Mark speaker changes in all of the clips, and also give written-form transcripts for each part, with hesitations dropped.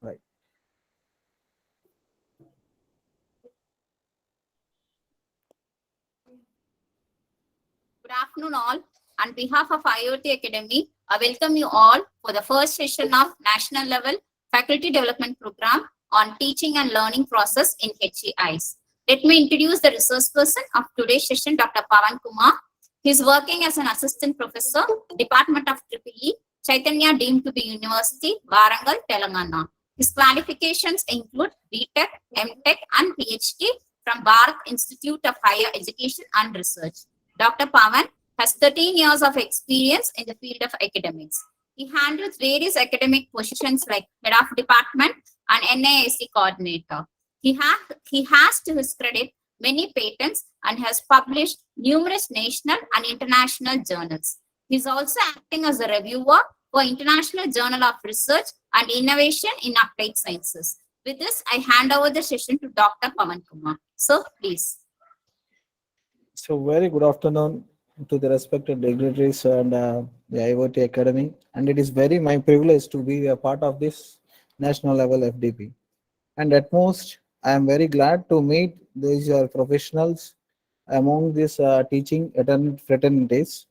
Speaker 1: Right.
Speaker 2: Good afternoon, all. On behalf of IoT Academy, I welcome you all for the first session of National Level Faculty Development Program on Teaching and Learning Process in HEIs. Let me introduce the resource person of today's session, Dr. Pavan Kumar. He is working as an assistant professor, Department of EEE, Chaitanya deemed to be University, Warangal, Telangana. His qualifications include BTech, MTech, and PhD from Bharat Institute of Higher Education and Research. Dr. Pavan has 13 years of experience in the field of academics. He handles various academic positions like head of department and NIAC coordinator. He has to his credit many patents and has published numerous national and international journals. He is also acting as a reviewer for International Journal of Research and Innovation in Applied Sciences. With this, I hand over the session to Dr. Pavan Kumar. So, please.
Speaker 1: So very good afternoon to the respected dignitaries and the IoT Academy. And it is very my privilege to be a part of this national level FDP. And at most, I am very glad to meet these professionals among these teaching fraternities.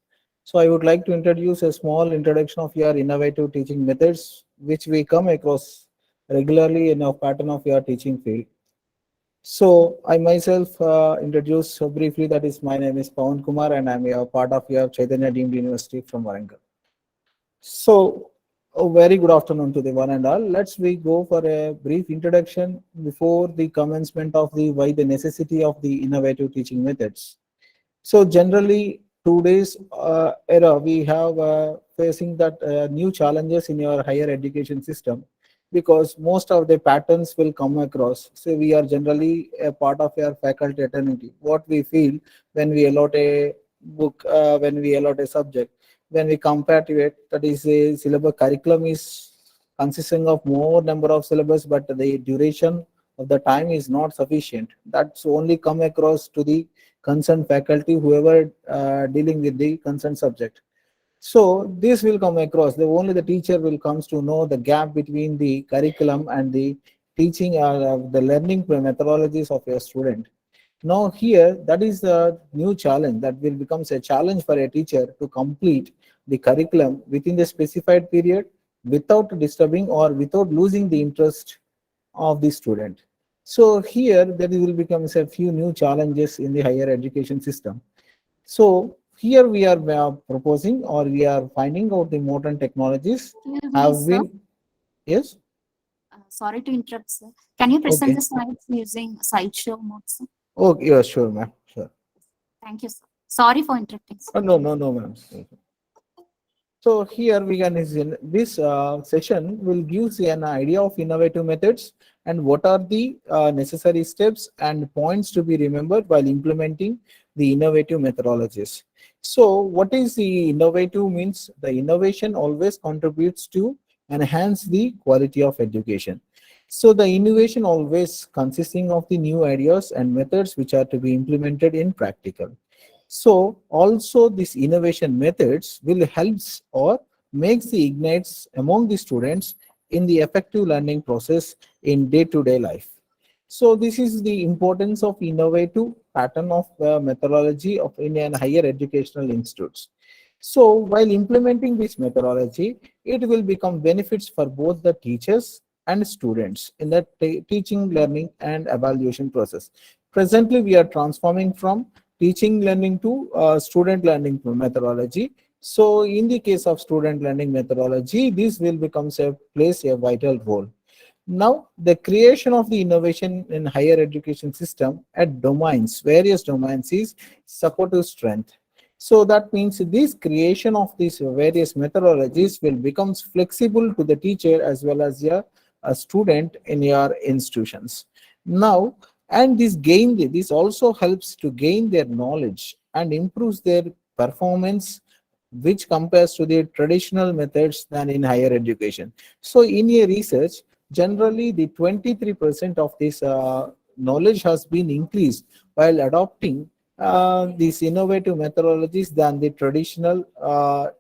Speaker 1: So I would like to introduce a small introduction of your innovative teaching methods, which we come across regularly in a pattern of your teaching field. So I myself introduce briefly, that is, my name is Pawan Kumar and I'm a part of your Chaitanya Deemed University from Warangal. So a very good afternoon to the one and all. Let's we go for a brief introduction before the commencement of the why the necessity of the innovative teaching methods. So generally today's era we have facing that new challenges in your higher education system, because most of the patterns will come across. So we are generally a part of your faculty eternity. What we feel when we allot a book, when we allot a subject, when we compare to it, that is a syllabus curriculum is consisting of more number of syllabus, but the duration of the time is not sufficient. That's only come across to the concerned faculty, whoever dealing with the concerned subject. So this will come across. The only the teacher will comes to know the gap between the curriculum and the teaching the learning methodologies of your student. Now here, that is the new challenge that will becomes a challenge for a teacher to complete the curriculum within the specified period without disturbing or without losing the interest of the student. So here there will become a few new challenges in the higher education system. So here we are proposing, or we are finding out the modern technologies
Speaker 2: Excuse me,
Speaker 1: have
Speaker 2: sir.
Speaker 1: been, yes,
Speaker 2: Sorry to interrupt, sir. Can you present
Speaker 1: okay,
Speaker 2: the slides using slideshow mode, sir?
Speaker 1: okay, yeah, sure, ma'am, sure.
Speaker 2: Thank you, sir. Sorry for interrupting, sir.
Speaker 1: No, no, no, ma'am. So here we can this session will give you an idea of innovative methods and what are the necessary steps and points to be remembered while implementing the innovative methodologies. So what is the innovative means? The innovation always contributes to enhance the quality of education. So the innovation always consisting of the new ideas and methods which are to be implemented in practical. So also these innovation methods will helps or makes the ignites among the students in the effective learning process in day-to-day life. So this is the importance of innovative pattern of methodology of Indian higher educational institutes. So while implementing this methodology, it will become benefits for both the teachers and students in the teaching, learning, and evaluation process. Presently, we are transforming from teaching learning to student learning methodology. So in the case of student learning methodology, this will become plays a vital role. Now, the creation of the innovation in higher education system at domains, various domains, is supportive strength. So that means this creation of these various methodologies will becomes flexible to the teacher as well as a student in your institutions. Now, and this also helps to gain their knowledge and improves their performance, which compares to the traditional methods than in higher education. So in a research, generally the 23% of this knowledge has been increased while adopting these innovative methodologies than the traditional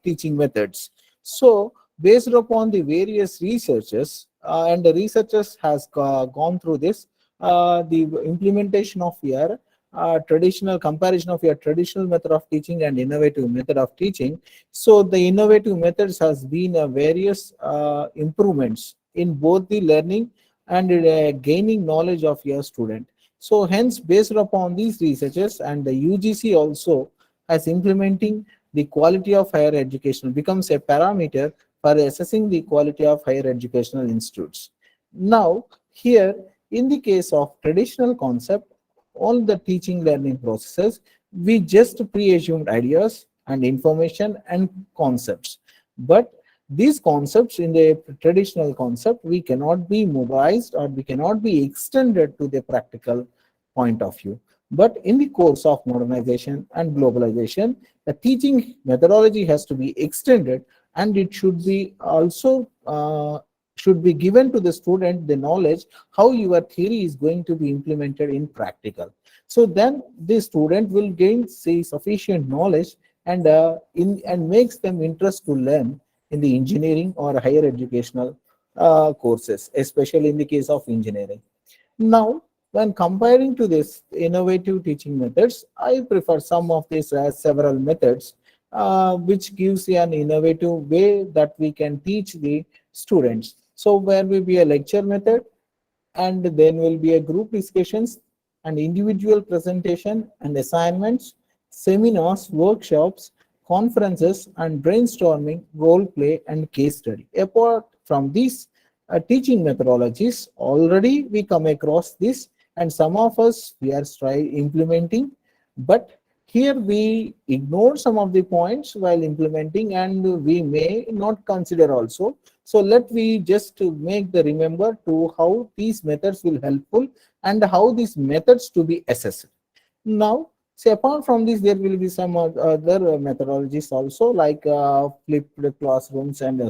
Speaker 1: teaching methods. So based upon the various researches, and the researchers has gone through this. The implementation of your traditional comparison of your traditional method of teaching and innovative method of teaching. So the innovative methods has been various improvements in both the learning and gaining knowledge of your student. So hence, based upon these researches, and the UGC also as implementing the quality of higher education becomes a parameter for assessing the quality of higher educational institutes. Now, here in the case of traditional concept, all the teaching learning processes, we just pre-assumed ideas and information and concepts. But these concepts in the traditional concept, we cannot be mobilized or we cannot be extended to the practical point of view. But in the course of modernization and globalization, the teaching methodology has to be extended, and it should be also should be given to the student the knowledge how your theory is going to be implemented in practical. So then the student will gain say sufficient knowledge and and makes them interest to learn in the engineering or higher educational courses, especially in the case of engineering. Now, when comparing to this innovative teaching methods, I prefer some of these as several methods, which gives you an innovative way that we can teach the students. So, where will be a lecture method, and then will be a group discussions and individual presentation and assignments, seminars, workshops, conferences, and brainstorming, role play, and case study. Apart from these teaching methodologies, already we come across this, and some of us we are implementing, but here we ignore some of the points while implementing, and we may not consider also. So let we just make the remember to how these methods will helpful and how these methods to be assessed. Now, say apart from this, there will be some other methodologies also, like flipped classrooms and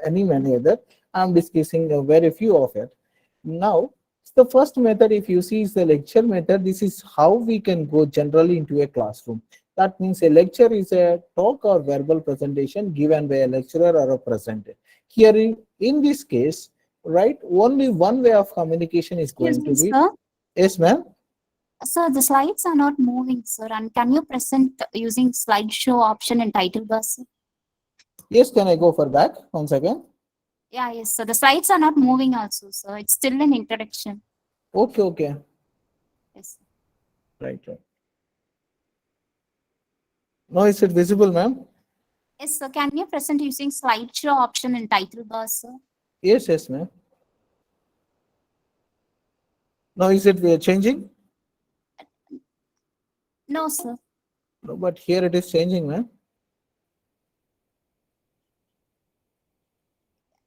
Speaker 1: any many other. I'm discussing very few of it. Now, the first method, if you see, is the lecture method. This is how we can go generally into a classroom. That means a lecture is a talk or verbal presentation given by a lecturer or a presenter. Here in this case, right, only one way of communication is
Speaker 2: Excuse
Speaker 1: going
Speaker 2: me,
Speaker 1: to be.
Speaker 2: sir.
Speaker 1: Yes, ma'am.
Speaker 2: Sir, the slides are not moving, sir. And can you present using slideshow option in title bar, sir?
Speaker 1: Yes, can I go for back once again?
Speaker 2: Yeah, yes, sir. The slides are not moving also, sir. It's still an introduction.
Speaker 1: Okay, okay.
Speaker 2: Yes, sir.
Speaker 1: Right, right. Now is it visible, ma'am?
Speaker 2: Yes, sir. Can you present using slideshow option in title bar, sir?
Speaker 1: Yes, yes, ma'am. Now is it changing?
Speaker 2: No, sir.
Speaker 1: No, but here it is changing, ma'am.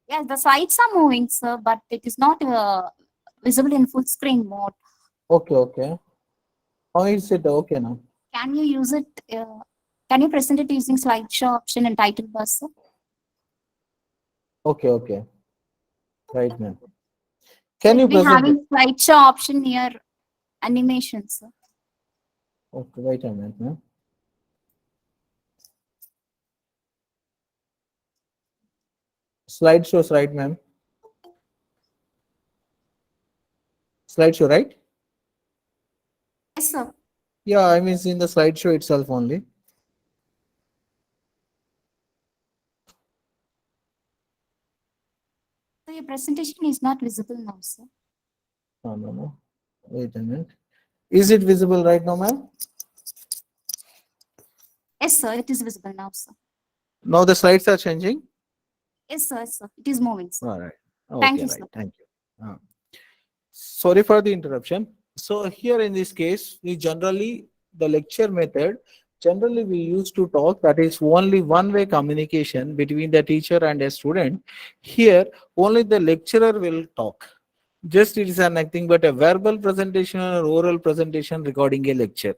Speaker 2: Yeah, the slides are moving, sir, but it is not visible in full screen mode.
Speaker 1: Okay, okay. How is it okay now?
Speaker 2: Can you use it? Can you present it using slideshow option in title bar, sir?
Speaker 1: Okay, okay. Right, ma'am.
Speaker 2: So
Speaker 1: Can you
Speaker 2: you'll be
Speaker 1: present it?
Speaker 2: having slideshow option near animation, sir.
Speaker 1: Okay, wait a minute, ma'am. Slideshows, right, ma'am? Slideshow, right?
Speaker 2: Yes, sir.
Speaker 1: Yeah, I mean, it's in the slideshow itself only.
Speaker 2: So your presentation is not visible now, sir.
Speaker 1: No, no, no. Wait a minute. Is it visible right now, ma'am?
Speaker 2: Yes, sir. It is visible now, sir.
Speaker 1: Now the slides are changing.
Speaker 2: Yes, sir. Yes, sir. It is moving, sir.
Speaker 1: All right.
Speaker 2: Thank
Speaker 1: Okay,
Speaker 2: you,
Speaker 1: right.
Speaker 2: sir.
Speaker 1: Thank you. Sorry for the interruption. So here in this case, we generally, the lecture method, generally we used to talk, that is only one way communication between the teacher and a student. Here, only the lecturer will talk. Just it is nothing but a verbal presentation or oral presentation regarding a lecture.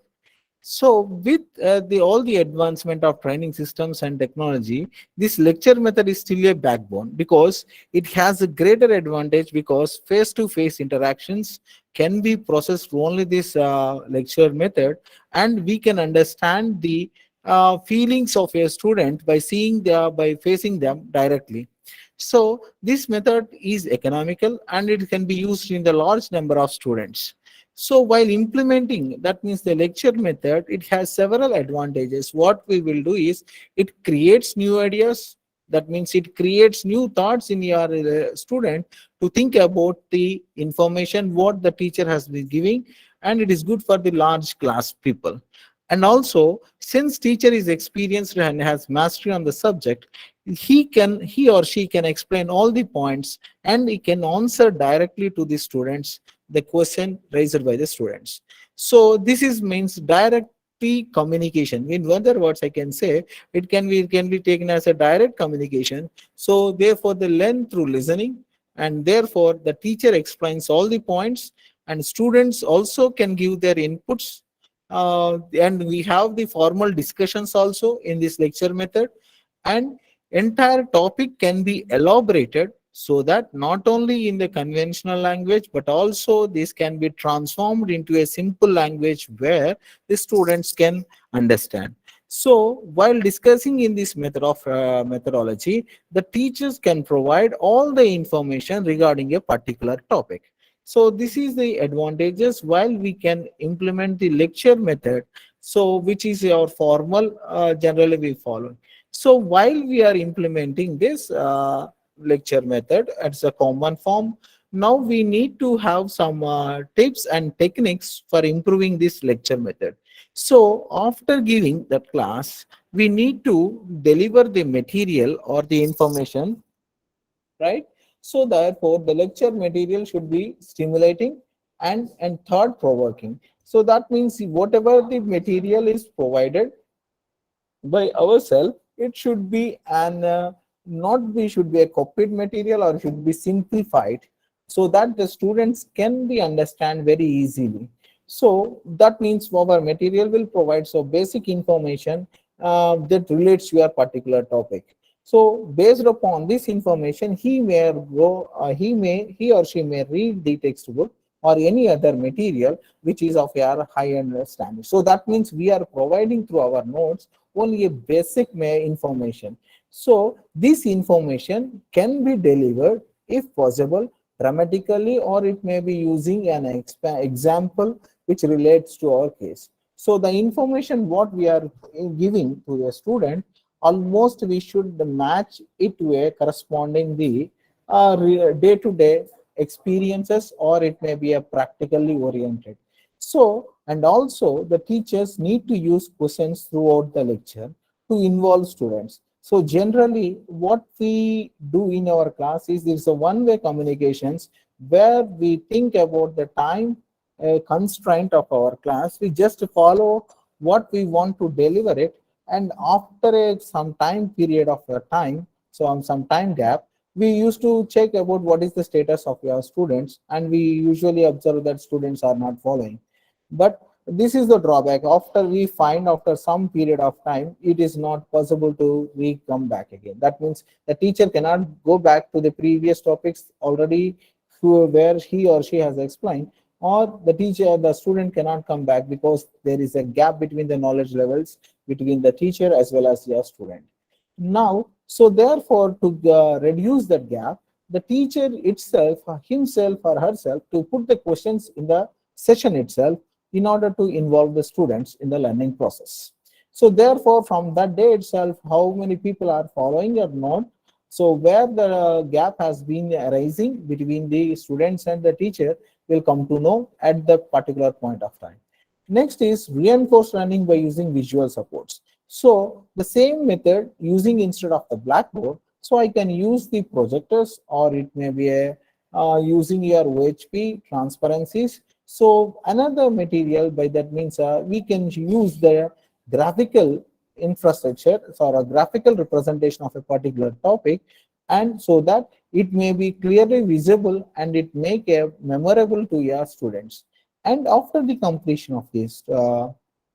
Speaker 1: So with the all the advancement of training systems and technology, this lecture method is still a backbone because it has a greater advantage because face-to-face interactions can be processed only this lecture method, and we can understand the feelings of a student by seeing by facing them directly. So this method is economical and it can be used in the large number of students. So while implementing, that means the lecture method, it has several advantages. What we will do is it creates new ideas. That means it creates new thoughts in your student to think about the information what the teacher has been giving, and it is good for the large class people. And also, since teacher is experienced and has mastery on the subject, he or she can explain all the points and he can answer directly to the students the question raised by the students. So this is means directly communication. In other words, I can say it can be taken as a direct communication. So therefore, they learn through listening, and therefore the teacher explains all the points, and students also can give their inputs. And we have the formal discussions also in this lecture method, and entire topic can be elaborated so that not only in the conventional language but also this can be transformed into a simple language where the students can understand. So while discussing in this method of methodology, the teachers can provide all the information regarding a particular topic. So this is the advantages while we can implement the lecture method, so which is our formal generally we follow. So while we are implementing this lecture method as a common form, now we need to have some tips and techniques for improving this lecture method. So after giving that class, we need to deliver the material or the information, right? So therefore, the lecture material should be stimulating and thought provoking. So that means whatever the material is provided by ourselves, it should be an not be should be a copied material or should be simplified so that the students can be understand very easily. So that means our material will provide so basic information that relates to your particular topic. So based upon this information, he or she may read the textbook or any other material which is of your high understanding. So that means we are providing through our notes only a basic information. So this information can be delivered, if possible, dramatically, or it may be using an example which relates to our case. So the information what we are giving to a student, almost we should match it to a corresponding the day-to-day experiences, or it may be a practically oriented. So, and also the teachers need to use questions throughout the lecture to involve students. So generally what we do in our class is there's a one-way communications where we think about the time constraint of our class. We just follow what we want to deliver it, and after some time period of time, so on some time gap, we used to check about what is the status of your students, and we usually observe that students are not following. But this is the drawback. After we find after some period of time, it is not possible to re come back again. That means the teacher cannot go back to the previous topics already where he or she has explained, or the student cannot come back because there is a gap between the knowledge levels between the teacher as well as your student. Now, so therefore, to reduce that gap, the teacher itself, himself or herself, to put the questions in the session itself in order to involve the students in the learning process. So therefore, from that day itself, how many people are following or not, so where the gap has been arising between the students and the teacher will come to know at the particular point of time. Next is reinforced learning by using visual supports. So the same method using instead of the blackboard, so I can use the projectors, or it may be a using your OHP transparencies. So another material by that means we can use the graphical infrastructure or a graphical representation of a particular topic, and so that it may be clearly visible and it make a memorable to your students. And after the completion of this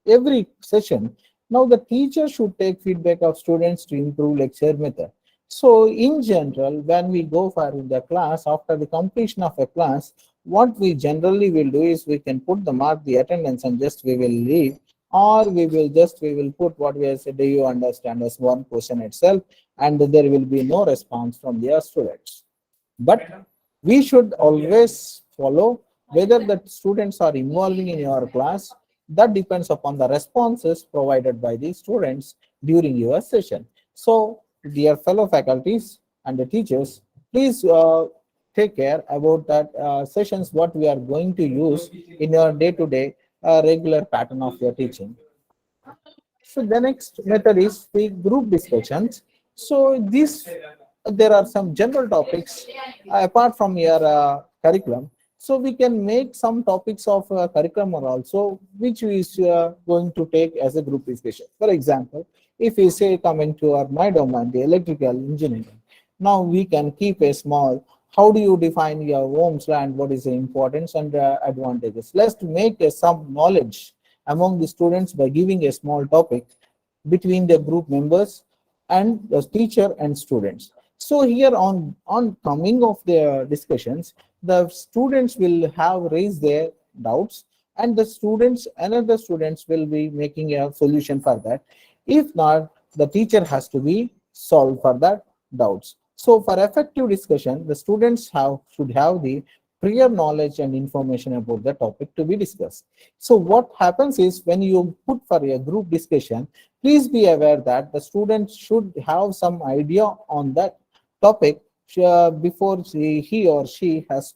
Speaker 1: every session, now the teacher should take feedback of students to improve lecture method. So in general, when we go for the class, after the completion of a class, what we generally will do is we can put the mark, the attendance, and just we will leave. or we will put what we have said, do you understand, as one question itself, and there will be no response from their students. But we should always follow whether the students are involving in your class. That depends upon the responses provided by the students during your session. So, dear fellow faculties and the teachers, please take care about that sessions what we are going to use in your day-to-day regular pattern of your teaching. So the next method is the group discussions. So this there are some general topics apart from your curriculum. So we can make some topics of curriculum also, which is going to take as a group discussion. For example, if we say coming to our my domain, the electrical engineering, now we can keep a small. How do you define your Ohm's law and what is the importance and advantages? Let's make some knowledge among the students by giving a small topic between the group members and the teacher and students. So here on coming of the discussions, the students will have raised their doubts, and the students, another students will be making a solution for that. If not, the teacher has to be solved for that doubts. So for effective discussion, the students should have the prior knowledge and information about the topic to be discussed. So what happens is when you put for a group discussion, please be aware that the student should have some idea on that topic before he or she has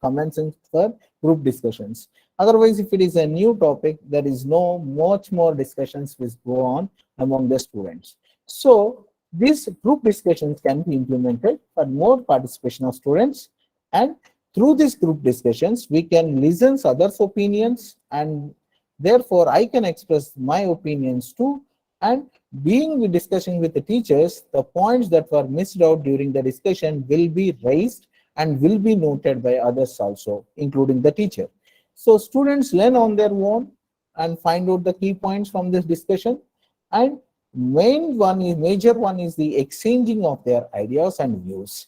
Speaker 1: commencing for group discussions. Otherwise, if it is a new topic, there is no much more discussions which go on among the students. So these group discussions can be implemented for more participation of students, and through these group discussions, we can listen to others' opinions, and therefore I can express my opinions too. And being with discussing with the teachers, the points that were missed out during the discussion will be raised and will be noted by others also, including the teacher. So students learn on their own and find out the key points from this discussion. And major one is the exchanging of their ideas and views.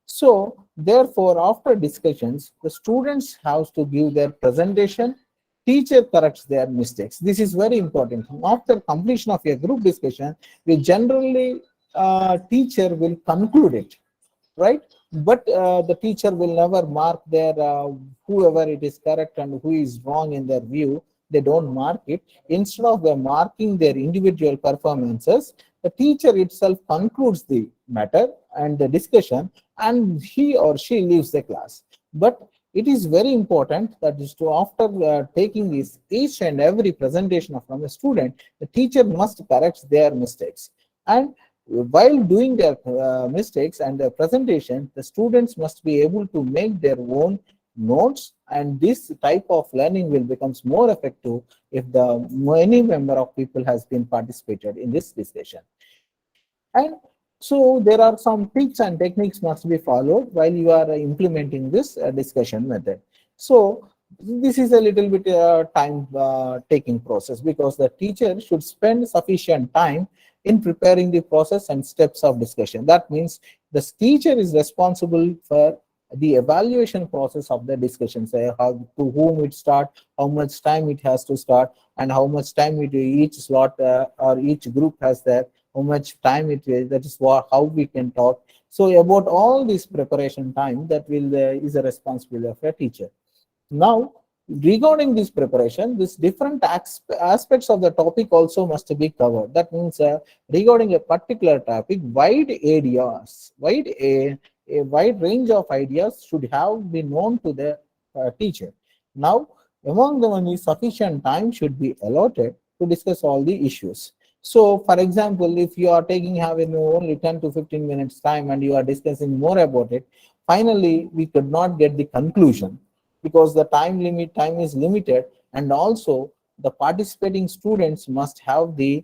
Speaker 1: So therefore, after discussions, the students have to give their presentation. Teacher corrects their mistakes. This is very important. After completion of a group discussion, we generally teacher will conclude it, right? But the teacher will never mark their whoever it is correct and who is wrong in their view. They don't mark it. Instead of them marking their individual performances, the teacher itself concludes the matter and the discussion, and he or she leaves the class. But it is very important that is to after taking this each and every presentation from a student, the teacher must correct their mistakes. And while doing their mistakes and their presentation, the students must be able to make their own notes, and this type of learning will becomes more effective if the many member of people has been participated in this discussion. And so there are some tips and techniques must be followed while you are implementing this discussion method. So this is a little bit time taking process, because the teacher should spend sufficient time in preparing the process and steps of discussion. That means the teacher is responsible for the evaluation process of the discussion, say how to whom it start, how much time it has to start, and how much time each slot or each group has there, how much time it is, that is what how we can talk. So about all this preparation time, that will is a responsibility of a teacher. Now, regarding this preparation, this different aspects of the topic also must be covered. That means regarding a particular topic, a wide range of ideas should have been known to the teacher. Now, among them, only sufficient time should be allotted to discuss all the issues. So, for example, if you are having only 10 to 15 minutes time and you are discussing more about it, finally we could not get the conclusion, because the time is limited, and also the participating students must have the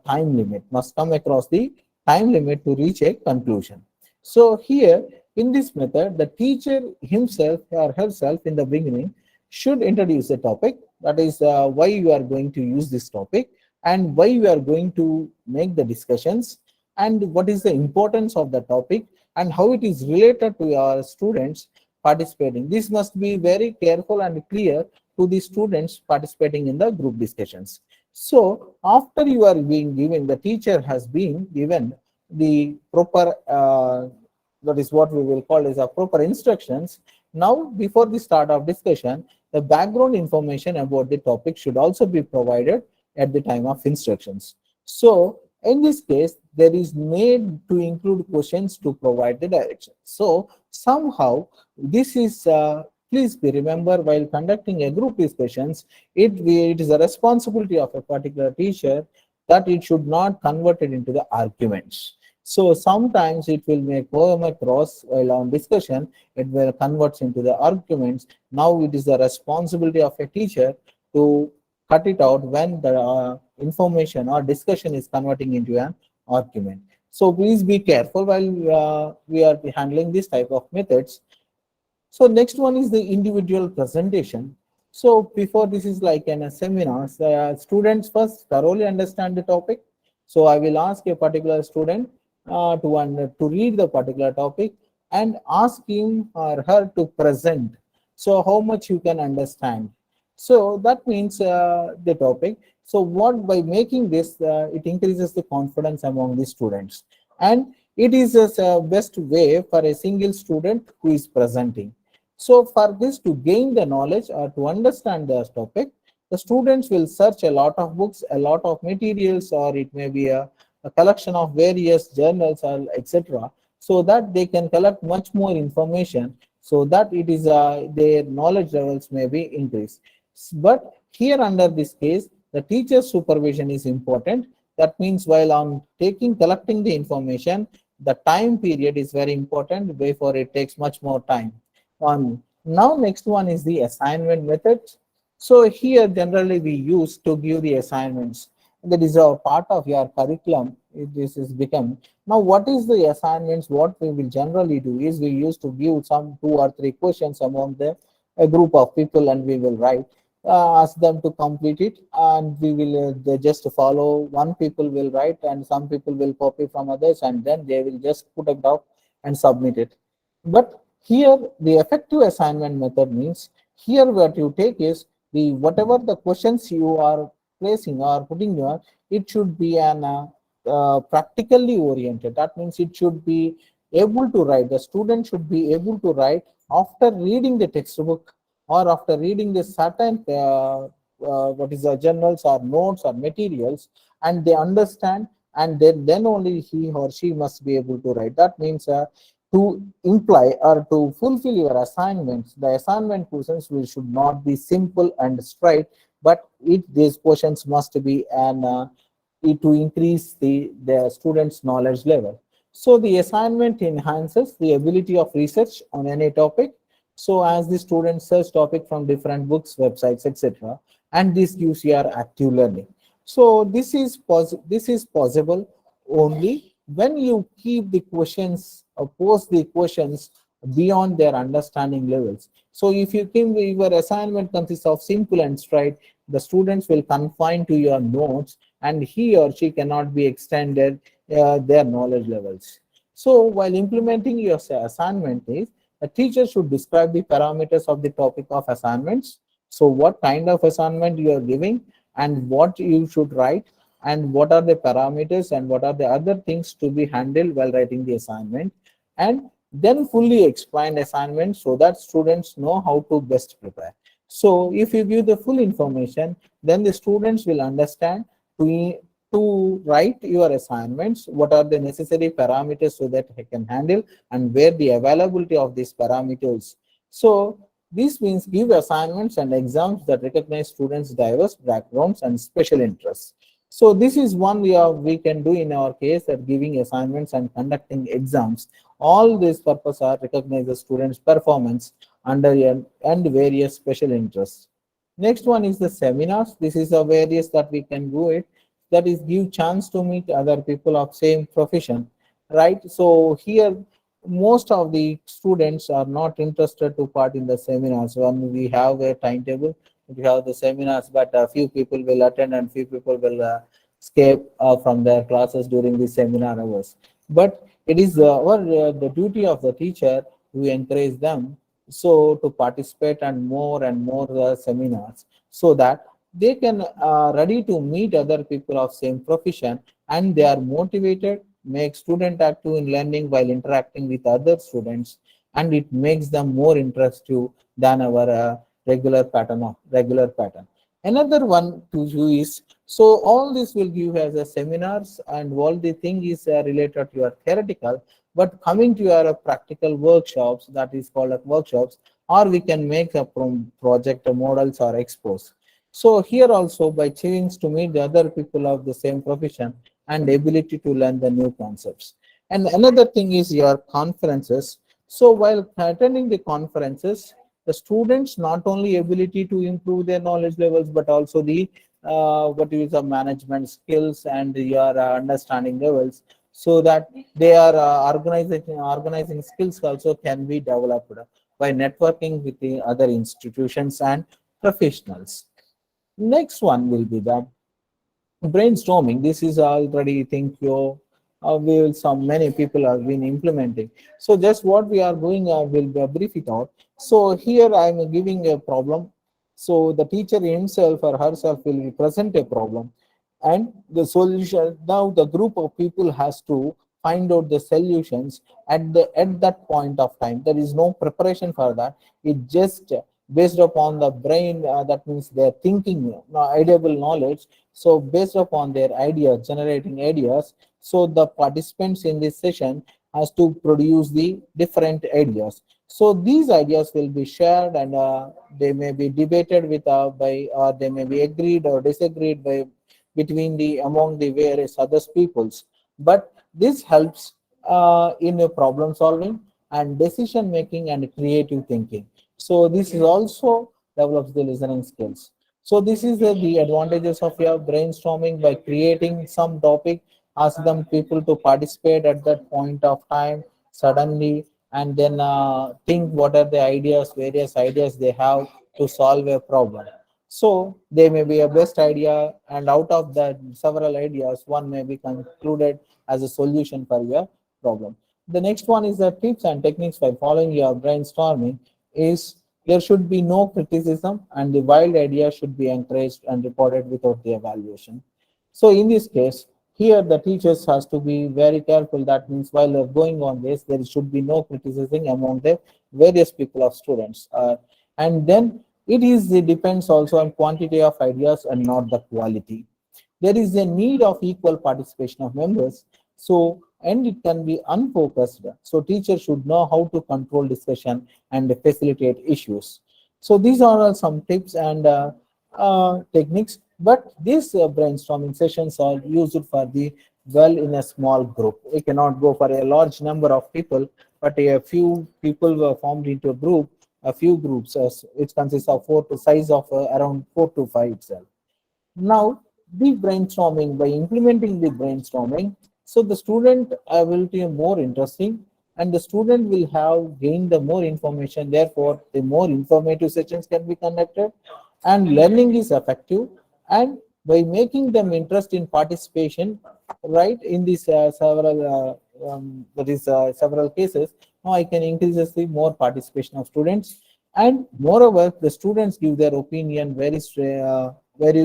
Speaker 1: time limit, must come across the time limit to reach a conclusion. So here in this method, the teacher himself or herself in the beginning should introduce the topic, that is why you are going to use this topic and why you are going to make the discussions, and what is the importance of the topic and how it is related to our students participating. This must be very careful and clear to the students participating in the group discussions. So after you are being given, the teacher has been given the proper, that is what we will call as a proper instructions. Now, before the start of discussion, the background information about the topic should also be provided at the time of instructions. So in this case, there is need to include questions to provide the direction. So somehow this is, please be remember while conducting a group discussions, it is a responsibility of a particular teacher that it should not convert it into the arguments. So sometimes it will make come across while on discussion, it will converts into the arguments. Now it is the responsibility of a teacher to cut it out when the information or discussion is converting into an argument. So please be careful while we are handling this type of methods. So next one is the individual presentation. So before this is like in a seminar, students first thoroughly understand the topic. So I will ask a particular student to read the particular topic and ask him or her to present. So how much you can understand. So that means the topic. So what by making this, it increases the confidence among the students, and it is a best way for a single student who is presenting. So for this to gain the knowledge or to understand the topic, the students will search a lot of books, a lot of materials, or it may be a collection of various journals or etc. So that they can collect much more information, so that it is their knowledge levels may be increased. But here under this case, the teacher's supervision is important. That means while on collecting the information, the time period is very important. Therefore, it takes much more time on. Now next one is the assignment method. So here generally we use to give the assignments. That is a part of your curriculum. This is become. Now what is the assignments? What we will generally do is we used to give some 2 or 3 questions among a group of people, and we will write, ask them to complete it, and we will they just follow. One people will write and some people will copy from others, and then they will just put it up and submit it. But here the effective assignment method means, here what you take is the whatever the questions you are placing or putting your, it should be an practically oriented. That means it should be able to write. The student should be able to write after reading the textbook or after reading the certain what is the journals or notes or materials, and they understand, and then only he or she must be able to write. That means to imply or to fulfill your assignments, the assignment questions will should not be simple and straight, but these questions must be an to increase the students' knowledge level. So the assignment enhances the ability of research on any topic. So as the students search topic from different books, websites, etc., and this gives your active learning. So this is possible only when you keep the questions or pose the questions beyond their understanding levels. So if you think your assignment consists of simple and straight, the students will confine to your notes, and he or she cannot be extended their knowledge levels. So while implementing your assignment is, a teacher should describe the parameters of the topic of assignments. So what kind of assignment you are giving, and what you should write, and what are the parameters, and what are the other things to be handled while writing the assignment, and then fully explain assignment so that students know how to best prepare. So if you give the full information, then the students will understand to, to write your assignments, what are the necessary parameters so that they can handle, and where the availability of these parameters. So this means give assignments and exams that recognize students' diverse backgrounds and special interests. So this is one we can do in our case, that giving assignments and conducting exams. All these purposes are recognize the students' performance under and various special interests. Next one is the seminars. This is a various that we can do it. That is give chance to meet other people of same profession, right? So here most of the students are not interested to part in the seminars. When we have a timetable, we have the seminars, but a few people will attend and few people will escape from their classes during the seminar hours. But it is the duty of the teacher to encourage them so to participate and more seminars, so that they can ready to meet other people of same profession, and they are motivated, make student active in learning while interacting with other students, and it makes them more interested than our regular pattern. Another one to you is, so all this will give as a seminars, and all the thing is related to your theoretical, but coming to your practical workshops, that is called as workshops, or we can make a project models or expos. So here also by changing to meet the other people of the same profession and ability to learn the new concepts. And another thing is your conferences. So while attending the conferences, the students not only ability to improve their knowledge levels, but also the what is the management skills and your understanding levels, so that they are organizing skills also can be developed by networking with the other institutions and professionals. Next one will be the brainstorming. This is already think you will some many people have been implementing. So just what we are doing, will brief it out. So here I am giving a problem. So the teacher himself or herself will present a problem, and the solution. Now the group of people has to find out the solutions at that point of time. There is no preparation for that. It just based upon the brain, that means their thinking, ideable knowledge. So based upon their ideas, generating ideas, so the participants in this session has to produce the different ideas. So these ideas will be shared, and they may be debated with by, or they may be agreed or disagreed by between the among the various other peoples. But this helps in a problem solving and decision making and creative thinking. So this is also develops the listening skills. So this is the advantages of your brainstorming. By creating some topic, ask them people to participate at that point of time suddenly, and then think what are the ideas, various ideas they have to solve a problem. So they may be a best idea, and out of that several ideas, one may be concluded as a solution for your problem. The next one is the tips and techniques by following your brainstorming is, there should be no criticism, and the wild idea should be encouraged and reported without the evaluation. So in this case, here the teachers has to be very careful. That means while they're going on this, there should be no criticism among the various people of students. And then it depends also on quantity of ideas and not the quality. There is a need of equal participation of members. So, and it can be unfocused. So teachers should know how to control discussion and facilitate issues. So these are all some tips and techniques, but these brainstorming sessions are used for the well in a small group. We cannot go for a large number of people, but a few people were formed into a group, a few groups, which consists of four to size of around 4 to 5 itself. Now, the brainstorming, by implementing the brainstorming, so the student will be more interesting, and the student will have gained the more information. Therefore, the more informative sessions can be conducted, and learning is effective. And by making them interest in participation, right, in these several cases, now I can increase the more participation of students, and moreover, the students give their opinion very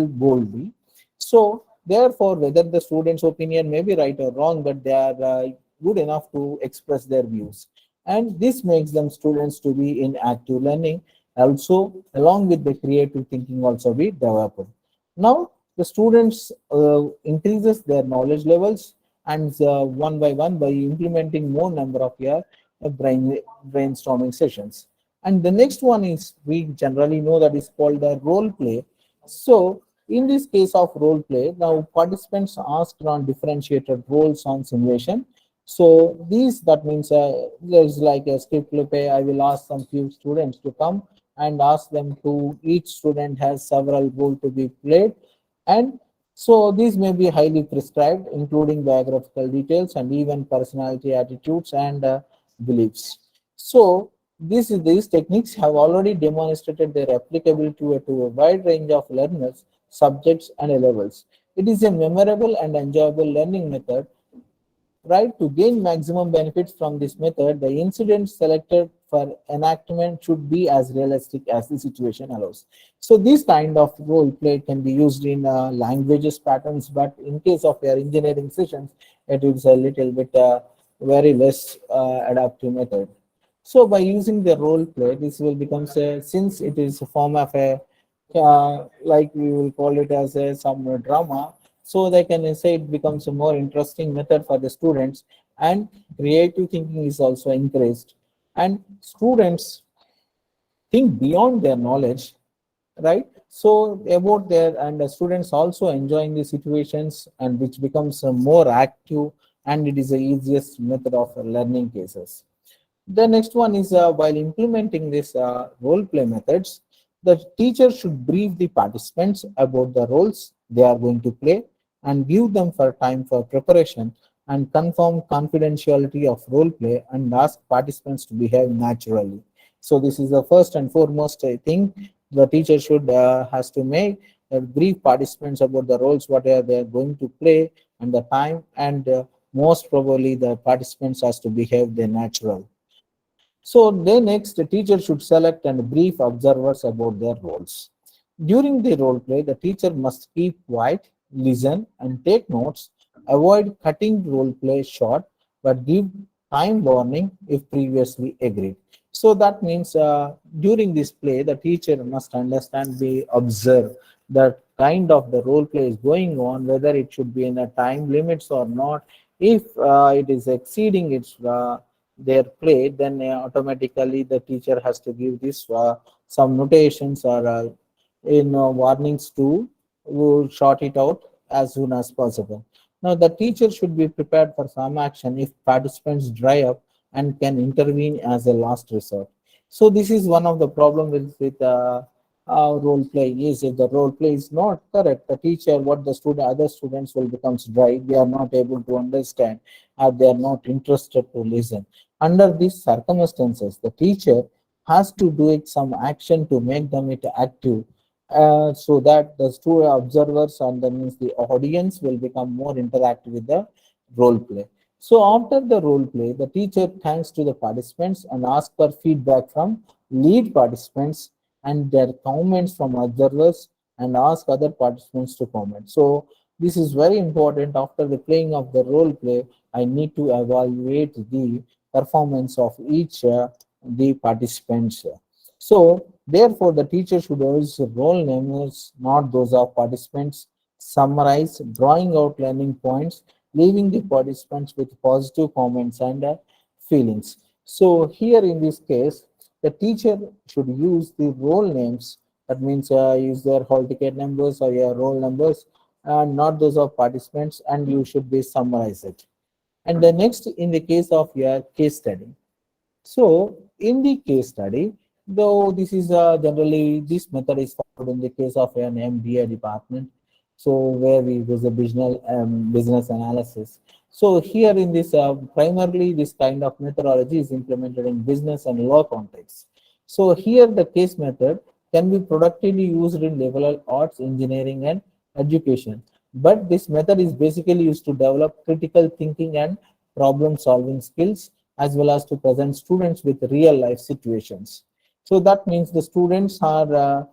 Speaker 1: boldly. So therefore, whether the student's opinion may be right or wrong, but they are good enough to express their views. And this makes them students to be in active learning. Also, along with the creative thinking also be developed. Now, the students increases their knowledge levels, and one by one by implementing more number of your brainstorming sessions. And the next one is, we generally know that is called the role play. So in this case of role play, now participants asked on differentiated roles on simulation. So these, that means there's like a script play. I will ask some few students to come and ask them to, each student has several roles to be played. And so these may be highly prescribed, including biographical details and even personality, attitudes, and beliefs. So these techniques have already demonstrated their applicability to a wide range of learners, subjects, and levels. It is a memorable and enjoyable learning method right? To gain maximum benefits from this method, the incident selected for enactment should be as realistic as the situation allows. So this kind of role play can be used in languages patterns, but in case of your engineering sessions, it is a little bit very less adaptive method. So by using the role play, this will become a, since it is a form of a like we will call it as a some drama, so they can say it becomes a more interesting method for the students, and creative thinking is also encouraged, and students think beyond their knowledge, right? So about their, and the students also enjoying the situations, and which becomes more active, and it is the easiest method of learning cases. The next one is while implementing this role play methods, the teacher should brief the participants about the roles they are going to play and give them for time for preparation, and confirm confidentiality of role play and ask participants to behave naturally. So this is the first and foremost thing the teacher should has to make, brief participants about the roles what they are going to play and the time, and most probably the participants has to behave their natural. So then next, the teacher should select and brief observers about their roles. During the role play, the teacher must keep quiet, listen, and take notes. Avoid cutting role play short, but give time warning if previously agreed. So that means during this play, the teacher must understand, be observe the kind of the role play is going on, whether it should be in a time limits or not. If it is exceeding its their play, then automatically the teacher has to give this some notations or in warnings to short it out as soon as possible. Now the teacher should be prepared for some action if participants dry up, and can intervene as a last resort. So this is one of the problem with role play, is if the role play is not correct, the teacher, what the student, other students will becomes dry, they are not able to understand, or they are not interested to listen. Under these circumstances, the teacher has to do it some action to make them it active, so that the student observers and that means the audience will become more interactive with the role play. So after the role play, the teacher thanks to the participants and asks for feedback from lead participants and their comments from observers, and ask other participants to comment. So this is very important. After the playing of the role play, I need to evaluate the performance of each the participants. So therefore, the teacher should use role names, not those of participants. Summarize, drawing out learning points, leaving the participants with positive comments and feelings. So here in this case, the teacher should use the role names. That means use their hall ticket numbers or your roll numbers, and not those of participants, and you should be summarize it. And the next, in the case of your case study, so in the case study, though this is generally this method is followed in the case of an MBA department, so where we use a business analysis. So here in this primarily this kind of methodology is implemented in business and law context. So here the case method can be productively used in liberal arts, engineering, and education. But this method is basically used to develop critical thinking and problem solving skills, as well as to present students with real life situations. So that means the students are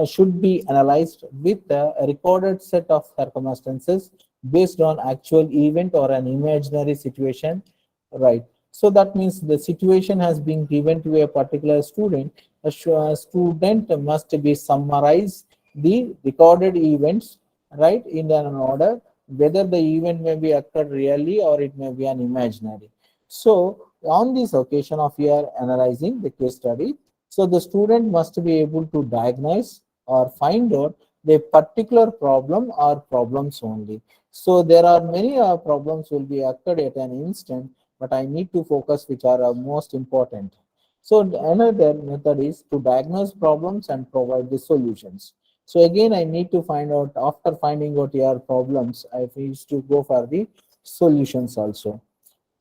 Speaker 1: should be analyzed with a recorded set of circumstances based on actual event or an imaginary situation, right? So that means the situation has been given to a particular student. A student must be summarize the recorded events, right, in an order, whether the event may be occurred really or it may be an imaginary. So on this occasion of your analyzing the case study, so the student must be able to diagnose or find out the particular problem or problems only. So there are many problems will be occurred at an instant, but I need to focus which are most important. So another method is to diagnose problems and provide the solutions. So again, I need to find out, after finding out your problems, I used to go for the solutions also.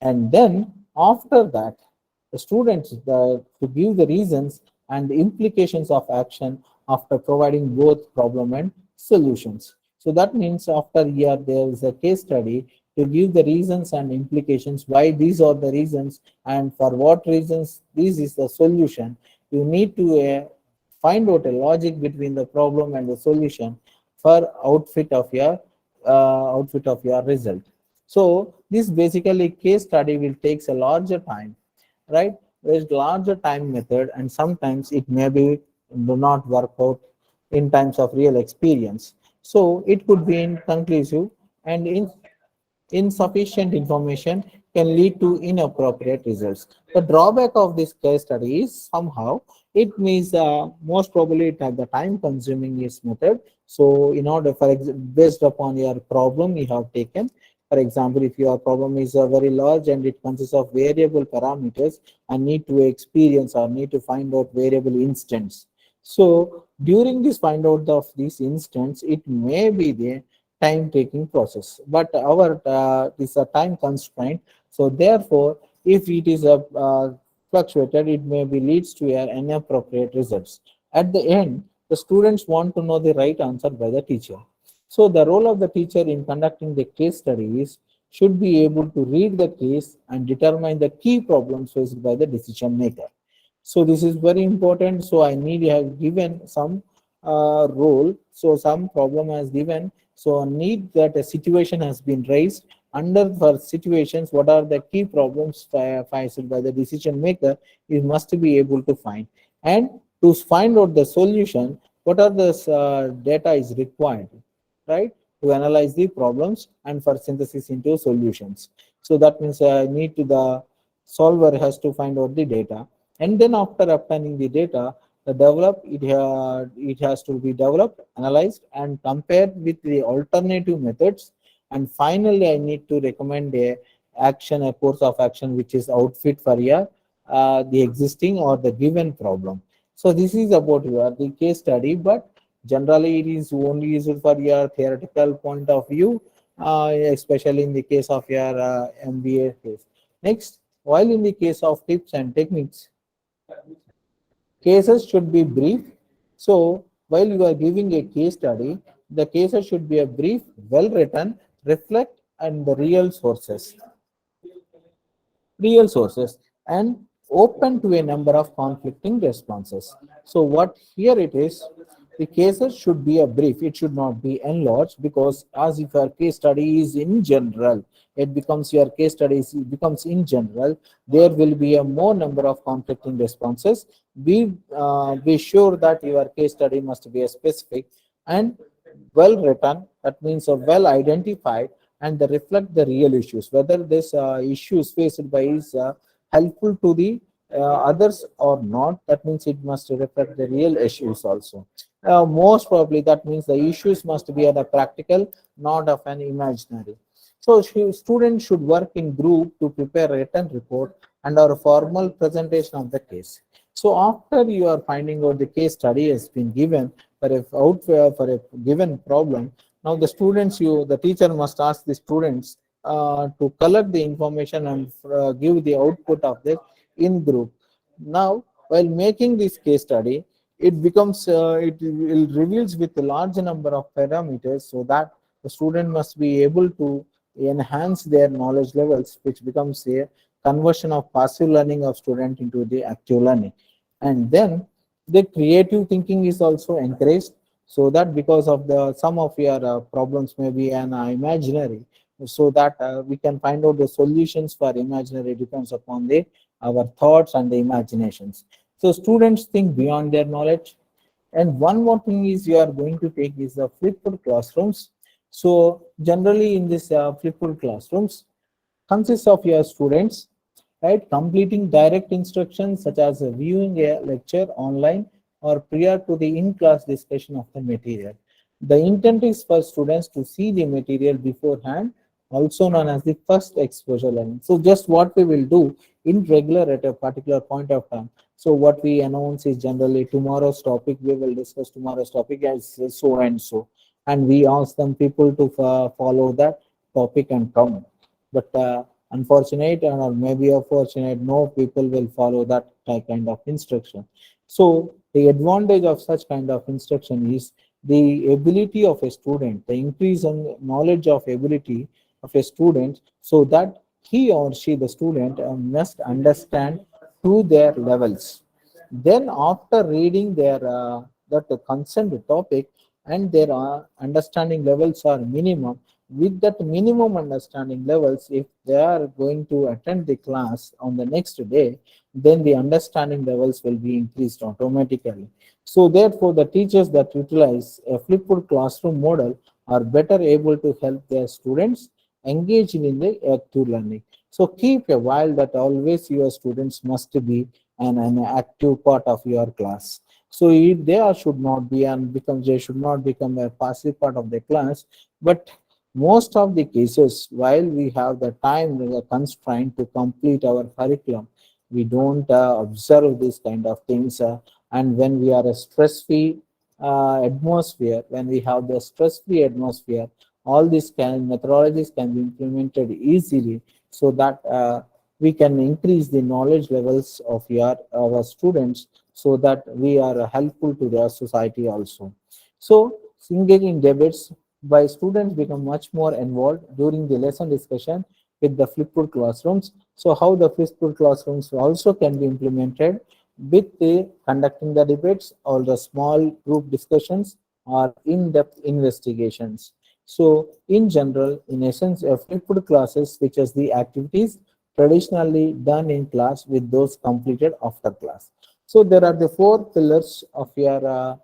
Speaker 1: And then after that, the students to give the reasons and the implications of action after providing both problem and solutions. So that means after here there is a case study, to give the reasons and implications why these are the reasons and for what reasons this is the solution. You need to find out a logic between the problem and the solution for outfit of your result. So this basically case study will takes a larger time, right? There's larger time method, and sometimes it may be do not work out in times of real experience. So it could be inconclusive, and insufficient information can lead to inappropriate results. The drawback of this case study is somehow it means most probably it has the time consuming is method. So in order for based upon your problem you have taken, for example, if your problem is very large and it consists of variable parameters and need to experience or need to find out variable instance. So during this find out of this instance, it may be the time taking process, but our is a time constraint. So therefore, if it is a fluctuated, it may be leads to a inappropriate results. At the end, the students want to know the right answer by the teacher. So the role of the teacher in conducting the case study is should be able to read the case and determine the key problems faced by the decision maker. So this is very important. So I need to have given some role. So some problem has given. So a need that a situation has been raised under for situations. What are the key problems faced by the decision maker? You must be able to find, and to find out the solution. What are the data is required, right? To analyze the problems and for synthesis into solutions. So that means need to the solver has to find out the data, and then after obtaining the data, the it has to be developed, analyzed, and compared with the alternative methods. And finally, I need to recommend a course of action which is outfit for your the existing or the given problem. So this is about your the case study, but generally it is only used for your theoretical point of view, especially in the case of your MBA case. Next, while in the case of tips and techniques, cases should be brief. So while you are giving a case study, the cases should be a brief, well written, reflect and the real sources, and open to a number of conflicting responses. So what here it is, the cases should be a brief, it should not be enlarged, because as if your case study is in general, it becomes your case study becomes in general, there will be a more number of conflicting responses. Be sure that your case study must be a specific and well written, that means well identified, and they reflect the real issues, whether this issues faced by is helpful to the others or not. That means it must reflect the real issues also. Most probably that means the issues must be at a practical, not of an imaginary. So students should work in group to prepare a written report and our formal presentation of the case. So after you are finding out the case study has been given for a given problem, now the teacher must ask the students to collect the information and give the output of this in group. Now, while making this case study, it will reveals with a large number of parameters, so that the student must be able to enhance their knowledge levels, which becomes a conversion of passive learning of student into the active learning. And then the creative thinking is also encouraged, so that because of the some of your problems may be an imaginary, so that we can find out the solutions for imaginary depends upon the our thoughts and the imaginations. So students think beyond their knowledge. And one more thing is you are going to take is the flipped classrooms. So generally in this flipped classrooms consists of your students, right, completing direct instructions such as viewing a lecture online or prior to the in-class discussion of the material. The intent is for students to see the material beforehand, also known as the first exposure learning. So just what we will do in regular at a particular point of time. So what we announce is generally tomorrow's topic, we will discuss tomorrow's topic as so and so. And we ask them people to follow that topic and come. But unfortunate or maybe a fortunate, no people will follow that kind of instruction. So the advantage of such kind of instruction is the ability of a student, the increase in knowledge of ability of a student, so that he or she, the student, must understand to their levels. Then, after reading their that concerned topic and their understanding levels are minimum, with that minimum understanding levels, if they are going to attend the class on the next day, then the understanding levels will be increased automatically. So, therefore, the teachers that utilize a flipped classroom model are better able to help their students engage in the active learning. So, keep a while that always your students must be an active part of your class. So if they are should not be and become they should not become a passive part of the class. But most of the cases, while we have the time the constraint to complete our curriculum, we don't observe these kind of things. And when we are a stress-free atmosphere, when we have the stress-free atmosphere, all these methodologies can be implemented easily, so that we can increase the knowledge levels of our students, so that we are helpful to their society also. So engaging in debates by students become much more involved during the lesson discussion with the flipped classrooms. So how the flipped classrooms also can be implemented with the conducting the debates or the small group discussions or in-depth investigations. So in general, in essence, a flipped classes features the activities traditionally done in class with those completed after class. So there are the four pillars of your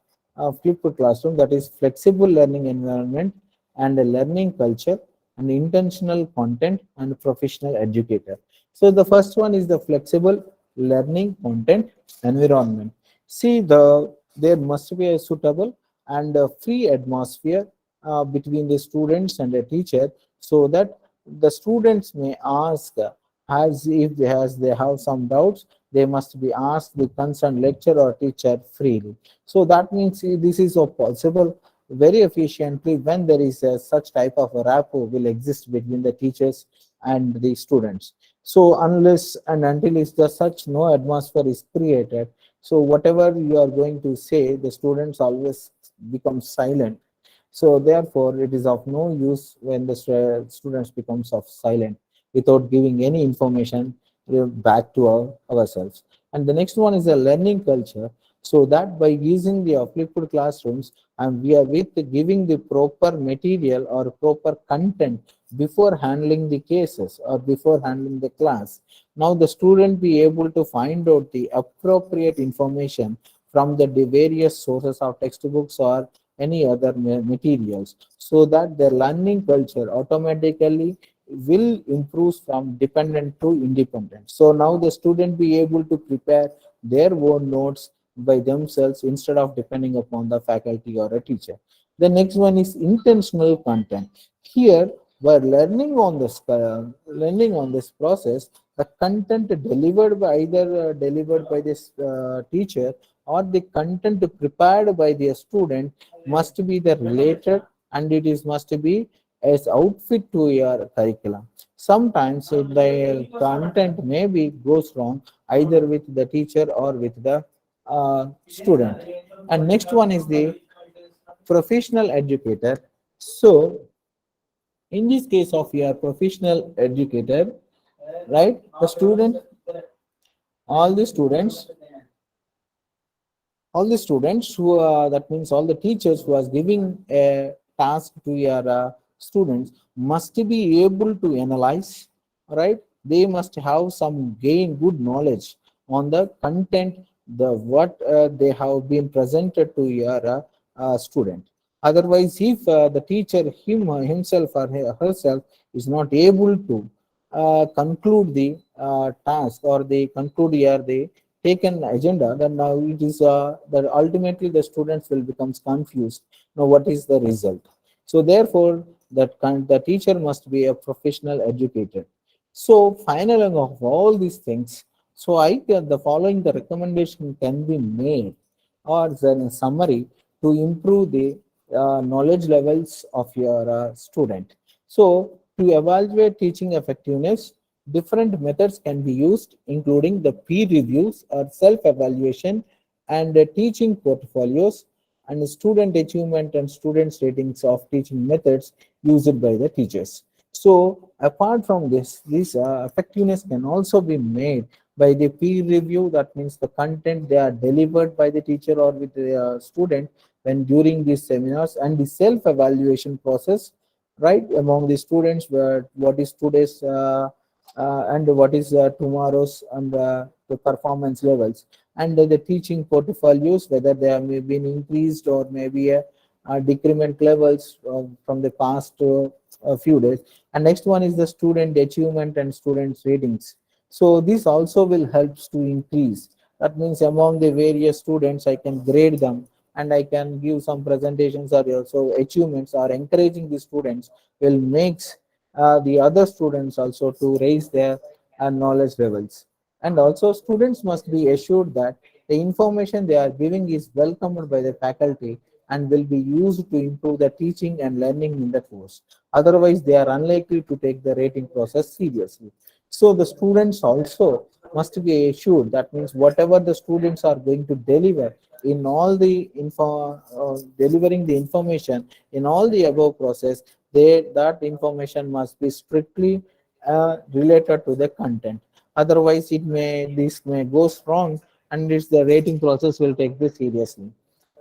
Speaker 1: flipped classroom, that is flexible learning environment and a learning culture and intentional content and professional educator. So the first one is the flexible learning content environment. See, there must be a suitable and a free atmosphere between the students and the teacher, so that the students may ask, as if they have some doubts, they must be asked the concerned lecturer or teacher freely. So that means this is possible very efficiently when there is such type of a rapport will exist between the teachers and the students. So unless and until is the such no atmosphere is created, so whatever you are going to say, the students always become silent. So therefore, it is of no use when the students becomes of silent without giving any information back to ourselves. And the next one is a learning culture. So that by using the flipped classrooms, and we are with giving the proper material or proper content before handling the cases or before handling the class. Now the student be able to find out the appropriate information from the various sources of textbooks or any other materials, so that their learning culture automatically will improve from dependent to independent. So now the student be able to prepare their own notes by themselves instead of depending upon the faculty or a teacher. The next one is intentional content. Here, by learning on this process, the content delivered by either delivered by this teacher or the content prepared by the student must be the related, and it is must be as outfit to your curriculum. Sometimes the content maybe goes wrong either with the teacher or with the student. And next one is the professional educator. So in this case of your professional educator, right, the student, all the students, who that means all the teachers who are giving a task to your students must be able to analyze, right? They must have some gain good knowledge on the content, the what they have been presented to your student. Otherwise, if the teacher himself or herself is not able to conclude the task or they conclude here the taken agenda, then now it is that ultimately the students will becomes confused. Now, what is the result? So therefore, the teacher must be a professional educator. So finaling of all these things, so the following the recommendation can be made or then a summary to improve the knowledge levels of your student. So to evaluate teaching effectiveness, different methods can be used, including the peer reviews or self-evaluation and teaching portfolios and student achievement and students ratings of teaching methods used by the teachers. So apart from this effectiveness can also be made by the peer review. That means the content they are delivered by the teacher or with the student when during these seminars, and the self-evaluation process, right, among the students, where what is today's and what is tomorrow's, and the performance levels, and the teaching portfolios, whether they have been increased or maybe decrement levels from the past few days. And next one is the student achievement and students ratings. So this also will helps to increase. That means among the various students, I can grade them and I can give some presentations or also achievements, or encouraging the students will makes the other students also to raise their knowledge levels. And also students must be assured that the information they are giving is welcomed by the faculty and will be used to improve the teaching and learning in the course. Otherwise, they are unlikely to take the rating process seriously. So the students also must be assured, that means whatever the students are going to deliver in all the delivering the information in all the above process, that information must be strictly related to the content. Otherwise, this may goes wrong, and it's the rating process will take this seriously.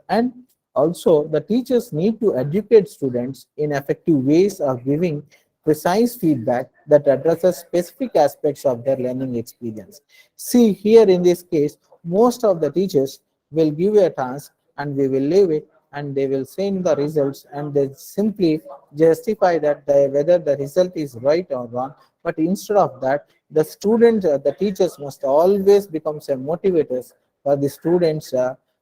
Speaker 1: And also, the teachers need to educate students in effective ways of giving precise feedback that addresses specific aspects of their learning experience. See, here in this case, most of the teachers will give a task and we will leave it, and they will send the results, and they simply justify that whether the result is right or wrong. But instead of that, the teachers must always become some motivators for the students,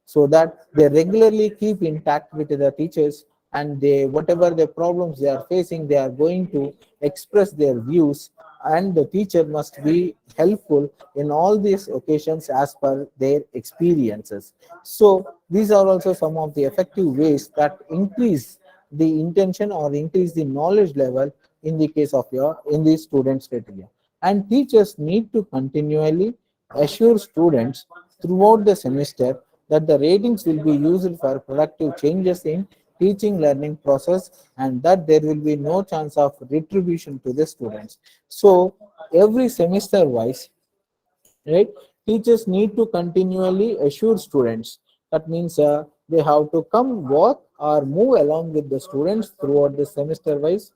Speaker 1: so that they regularly keep intact with the teachers, and they whatever the problems they are facing, they are going to express their views, and the teacher must be helpful in all these occasions as per their experiences. So these are also some of the effective ways that increase the intention or increase the knowledge level in the case of your in the students criteria. And teachers need to continually assure students throughout the semester that the ratings will be used for productive changes in teaching learning process, and that there will be no chance of retribution to the students. So every semester wise, right, teachers need to continually assure students. That means they have to come work or move along with the students throughout the semester wise,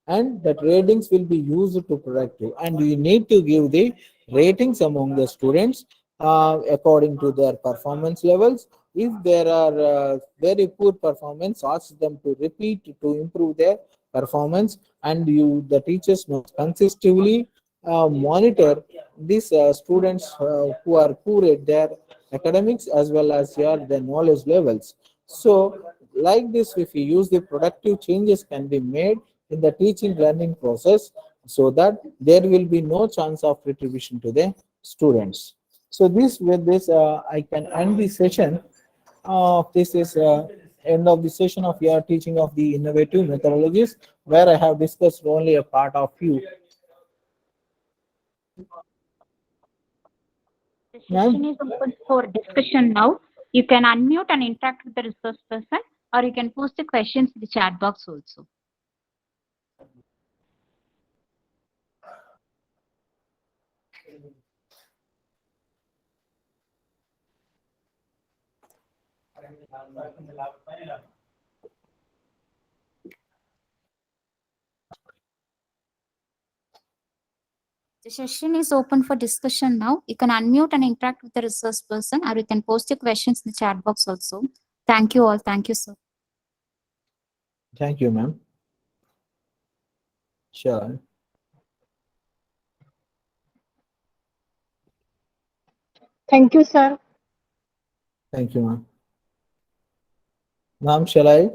Speaker 1: and that ratings will be used to productive, and we need to give the ratings among the students according to their performance levels. If there are very poor performance, ask them to repeat to improve their performance, and the teachers must consistently monitor these students who are poor at their academics as well as their knowledge levels. So like this, if we use the productive changes can be made in the teaching learning process, so that there will be no chance of retribution to the students. So this with this I can end the session. This is end of the session of your teaching of the innovative methodologies, where I have discussed only a part of few.
Speaker 2: The
Speaker 1: Ma'am.
Speaker 2: session is open for discussion now. You can unmute and interact with the resource person, or you can post the questions in the chat box also. The session is open for discussion now. You can unmute and interact with the resource person, or you can post your questions in the chat box also. Thank you all. Thank you, sir.
Speaker 1: Thank you, ma'am. Sure.
Speaker 3: Thank you, sir.
Speaker 1: Thank you, ma'am. Ma'am, shall I?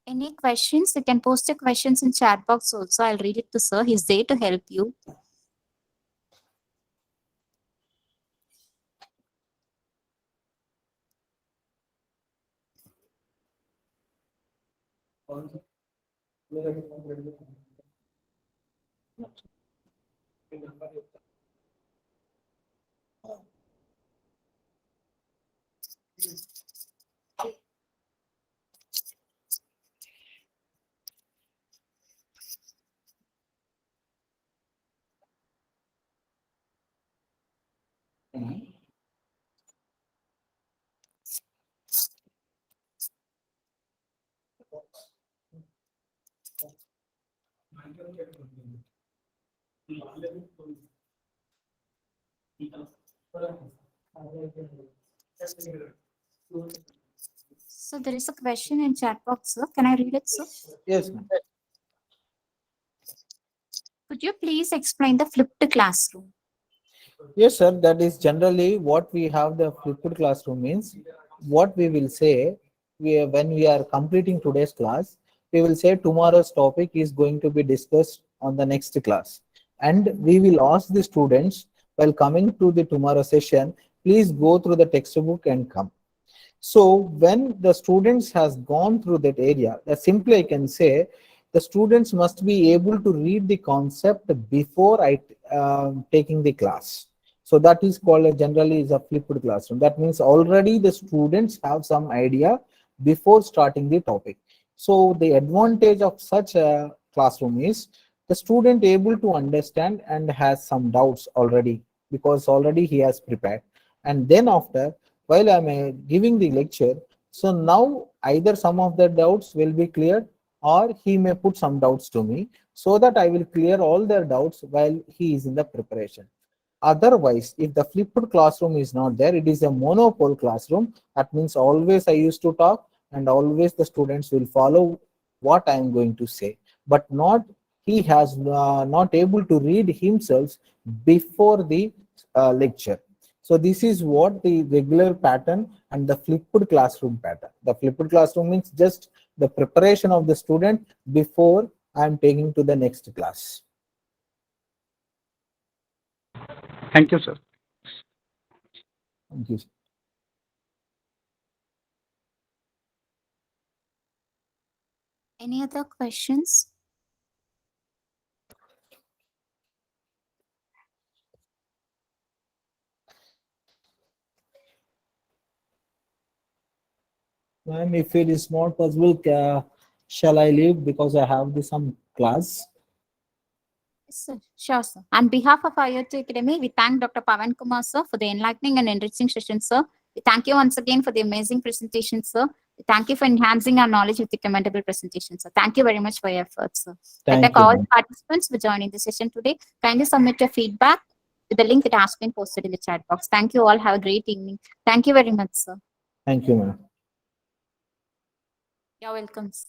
Speaker 2: Any questions? You can post your questions in chat box also. I'll read it to sir. He's there to help you. So there is a question in chat box, sir. Can I read it, sir?
Speaker 1: Yes, ma'am.
Speaker 2: Could you please explain the flipped classroom?
Speaker 1: Yes, sir. That is generally what we have the flipped classroom means. What we will say when we are completing today's class, we will say tomorrow's topic is going to be discussed on the next class. And we will ask the students while coming to the tomorrow session, please go through the textbook and come. So when the students has gone through that area, simply I can say the students must be able to read the concept before taking the class. So that is called generally is a flipped classroom. That means already the students have some idea before starting the topic. So the advantage of such a classroom is the student able to understand and has some doubts already because already he has prepared. And then after while I'm giving the lecture, so now either some of the doubts will be cleared or he may put some doubts to me so that I will clear all their doubts while he is in the preparation. Otherwise, if the flipped classroom is not there, it is a monopole classroom. That means always I used to talk and always the students will follow what I am going to say, but not he has not able to read himself before the lecture. So this is what the regular pattern and the flipped classroom pattern. The flipped classroom means just the preparation of the student before I am taking to the next class.
Speaker 4: Thank you, sir.
Speaker 1: Thank you.
Speaker 2: Any other questions?
Speaker 1: Ma'am, if it is not possible, shall I leave because I have some class?
Speaker 2: Yes, sir. Sure, sir. On behalf of IoT Academy, we thank Dr. Pavan Kumar, sir, for the enlightening and enriching session, sir. We thank you once again for the amazing presentation, sir. We thank you for enhancing our knowledge with the commendable presentation, sir. Thank you very much for your efforts, sir. I
Speaker 1: Thank
Speaker 2: thank
Speaker 1: you,
Speaker 2: all
Speaker 1: ma'am.
Speaker 2: participants for joining the session today. Kindly submit your feedback with the link that has been posted in the chat box. Thank you all. Have a great evening. Thank you very much, sir.
Speaker 1: Thank you, ma'am.
Speaker 2: You're welcome, sir.